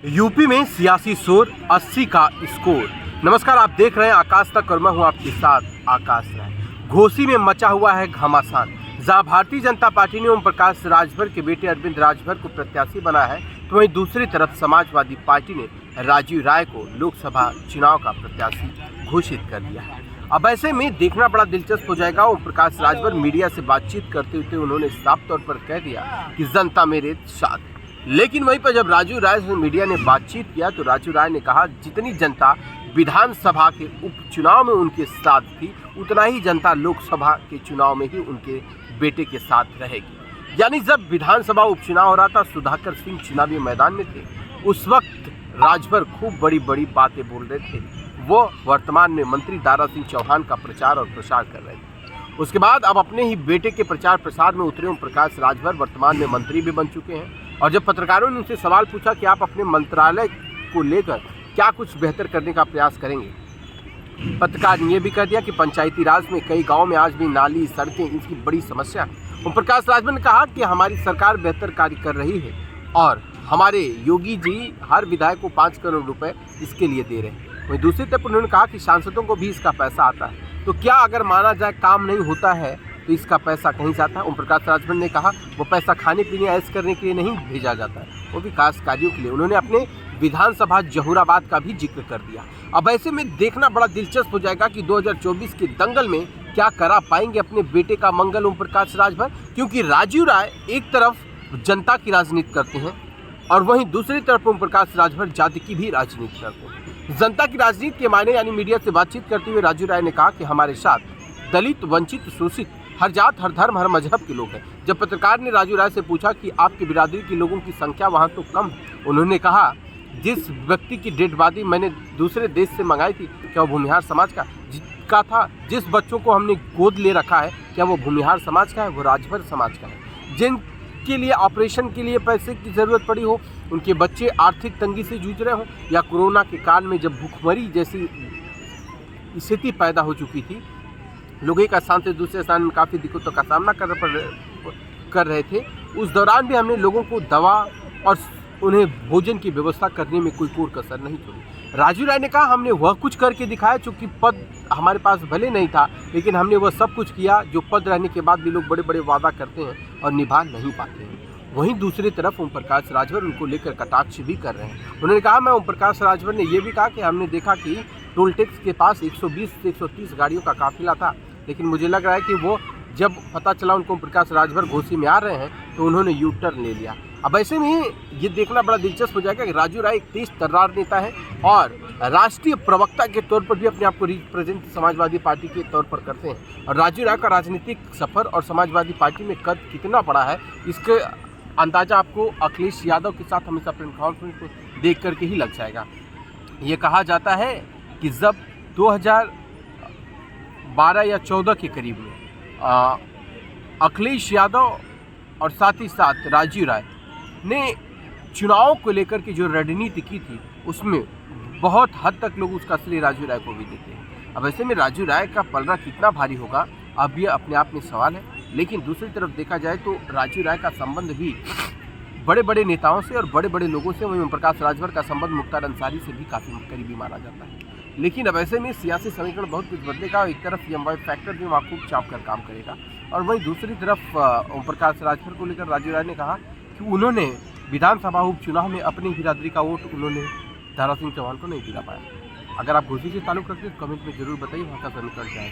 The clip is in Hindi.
यूपी में सियासी शोर 80 का स्कोर। नमस्कार, आप देख रहे हैं आकाश तक और मैं हूं आपके साथ आकाश राय। घोसी में मचा हुआ है घमासान। जहां भारतीय जनता पार्टी ने ओम प्रकाश राजभर के बेटे अरविंद राजभर को प्रत्याशी बनाया है, तो वहीं दूसरी तरफ समाजवादी पार्टी ने राजीव राय को लोकसभा चुनाव का प्रत्याशी घोषित कर दिया है। अब ऐसे में देखना बड़ा दिलचस्प हो जाएगा। ओम प्रकाश राजभर मीडिया से बातचीत करते हुए उन्होंने साफ तौर पर कह दिया कि जनता मेरे साथ। लेकिन वहीं पर जब राजीव राय से मीडिया ने बातचीत किया तो राजीव राय ने कहा जितनी जनता विधानसभा के उपचुनाव में उनके साथ थी, उतना ही जनता लोकसभा के चुनाव में ही उनके बेटे के साथ रहेगी। यानी जब विधानसभा उपचुनाव हो रहा था, सुधाकर सिंह चुनावी मैदान में थे, उस वक्त राजभर खूब बड़ी बड़ी बातें बोल रहे थे। वो वर्तमान में मंत्री दारा सिंह चौहान का प्रचार और प्रसार कर रहे थे। उसके बाद अब अपने ही बेटे के प्रचार प्रसार में उतरे ओम प्रकाश राजभर वर्तमान में मंत्री भी बन चुके हैं। और जब पत्रकारों ने उनसे सवाल पूछा कि आप अपने मंत्रालय को लेकर क्या कुछ बेहतर करने का प्रयास करेंगे, पत्रकार ने यह भी कह दिया कि पंचायती राज में कई गांव में आज भी नाली, सड़कें इसकी बड़ी समस्या है। ओम प्रकाश राजभर ने कहा कि हमारी सरकार बेहतर कार्य कर रही है और हमारे योगी जी हर विधायक को 5 करोड़ रुपए इसके लिए दे रहे हैं। वहीं दूसरी तरफ उन्होंने कहा कि सांसदों को भी इसका पैसा आता है, तो क्या अगर माना जाए काम नहीं होता है तो इसका पैसा कहीं जाता है। ओम प्रकाश राजभर ने कहा वो पैसा खाने पीने ऐश करने के लिए नहीं भेजा जाता है, वो विकास कार्यों के लिए। उन्होंने अपने विधानसभा जहूराबाद का भी जिक्र कर दिया। अब ऐसे में देखना बड़ा दिलचस्प हो जाएगा कि 2024 के दंगल में क्या करा पाएंगे अपने बेटे का मंगल ओम प्रकाश राजभर, क्योंकि राजीव राय एक तरफ जनता की राजनीति करते हैं और वहीं दूसरी तरफ ओम प्रकाश राजभर जाति की भी राजनीति करते हैं। जनता की राजनीति के मायने यानी मीडिया से बातचीत करते हुए राजीव राय ने कहा कि हमारे साथ दलित, वंचित, शोषित, हर जात, हर धर्म, हर मजहब के लोग हैं। जब पत्रकार ने राजीव राय से पूछा कि आपकी बिरादरी के लोगों की संख्या वहाँ तो कम है, उन्होंने कहा जिस व्यक्ति की डेड बॉडी मैंने दूसरे देश से मंगाई थी, क्या वो भूमिहार समाज का था? जिस बच्चों को हमने गोद ले रखा है, क्या वो भूमिहार समाज का है? वो राजभर समाज का है। जिनके लिए ऑपरेशन के लिए पैसे की ज़रूरत पड़ी हो, उनके बच्चे आर्थिक तंगी से जूझ रहे हों, या कोरोना के काल में जब भूखमरी जैसी स्थिति पैदा हो चुकी थी, लोग एक स्थान से दूसरे स्थान में काफ़ी दिक्कतों का सामना कर रहे थे, उस दौरान भी हमने लोगों को दवा और उन्हें भोजन की व्यवस्था करने में कोई कोर कसर नहीं छोड़ी। राजीव राय ने कहा हमने वह कुछ करके दिखाया, चूँकि पद हमारे पास भले नहीं था, लेकिन हमने वह सब कुछ किया जो पद रहने के बाद भी लोग बड़े बड़े वादा करते हैं और निभा नहीं पाते हैं। वहीं दूसरी तरफ ओम प्रकाश राजभर उनको लेकर कटाक्ष भी कर रहे हैं। उन्होंने कहा मैं ओम प्रकाश राजभर ने यह भी कहा कि हमने देखा कि टोल टैक्स के पास 120 से 130 गाड़ियों का काफिला था, लेकिन मुझे लग रहा है कि वो जब पता चला उनको ओम प्रकाश राजभर घोसी में आ रहे हैं तो उन्होंने यू टर्न ले लिया। अब ऐसे में ये देखना बड़ा दिलचस्प हो जाएगा कि राजीव राय एक तेज तर्रार नेता है और राष्ट्रीय प्रवक्ता के तौर पर भी अपने आप को रिप्रेजेंट समाजवादी पार्टी के तौर पर करते हैं। और राजीव राय का राजनीतिक सफर और समाजवादी पार्टी में कद कितना बड़ा है, इसके अंदाजा आपको अखिलेश यादव के साथ हमेशा प्रेस कॉन्फ्रेंस को देख करके ही लग जाएगा। ये कहा जाता है कि जब 2012 या 14 के करीब में अखिलेश यादव और साथ ही साथ राजीव राय ने चुनाव को लेकर के जो रणनीति की थी, उसमें बहुत हद तक लोग उसका श्रेय राजीव राय को भी देते हैं। अब ऐसे में राजीव राय का पलड़ा कितना भारी होगा, अब ये अपने आप में सवाल है। लेकिन दूसरी तरफ देखा जाए तो राजीव राय का संबंध भी बड़े बड़े नेताओं से और बड़े बड़े लोगों से, वहीं ओम प्रकाश राजभर का संबंध मुख्तार अंसारी से भी काफ़ी करीबी माना जाता है। लेकिन अब ऐसे में सियासी समीकरण बहुत कुछ बदलेगा। एक तरफ पीएम फैक्टर भी वहाँ खूब चाप कर काम करेगा और वहीं दूसरी तरफ ओम प्रकाश राजभर को लेकर राजीव राय ने कहा कि उन्होंने विधानसभा उपचुनाव में अपनी बिरादरी का वोट उन्होंने दारा सिंह चौहान को नहीं दिला पाया। अगर आप घोसी से ताल्लुक़ रखते हैं तो कमेंट में जरूर बताइए, वहाँ का समीकरण क्या है।